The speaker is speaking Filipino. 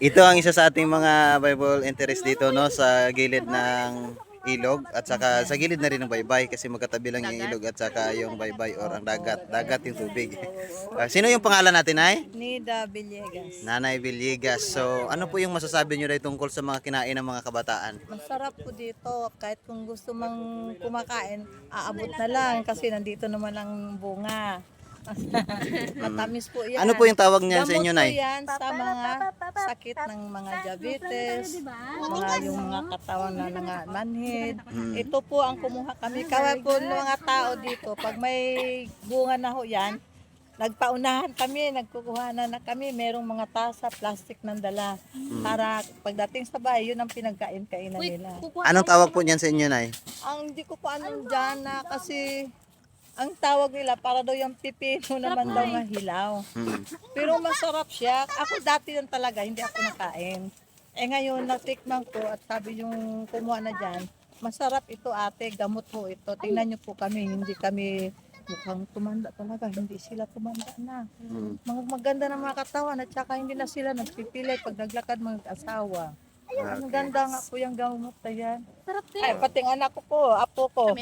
Ito ang isa sa ating mga Bible interest dito, no, sa gilid ng ilog at saka sa gilid na rin ng baybay kasi magkatabi lang yung ilog at saka yung baybay or ang dagat. Dagat yung tubig. Sino yung pangalan natin ay? Nida Villegas. Nanay Villegas. So, ano po yung masasabi nyo dahil tungkol sa mga kinain ng mga kabataan? Masarap po dito. Kahit kung gusto mang kumakain, aabot na lang kasi nandito naman ang bunga. Matamis po yan. Ano po yung tawag niyan sa inyo, Gamot po Nay? yan sa mga sakit ng mga diabetes, mga yung mga katawan na nanganmanhid. Ito po ang kumuha kami. Kaya po ng mga tao dito, pag may bunga na ho yan, nagpaunahan kami, nagkukuhanan na kami, merong mga tasa, plastic ng dala. Para pagdating sa bahay, yun ang pinagkain-kainan nila. Anong tawag po niyan sa inyo, Nay? Ang hindi ko po anong dyan na kasi ang tawag nila para daw yung pipino naman daw nga hilaw. Pero masarap siya. Ako dati yan talaga, hindi ako nakain. Eh ngayon, natikman ko at sabi yung kumuha na dyan, masarap ito ate, gamot po ito. Tingnan nyo po kami, hindi kami mukhang tumanda talaga, hindi sila tumanda na. Mga maganda na mga katawan at saka hindi na sila nagpipilay pag naglakad mga asawa. Ang ganda nga po yung gamot na yan. Ay, pati ang anak ko po, apo ko.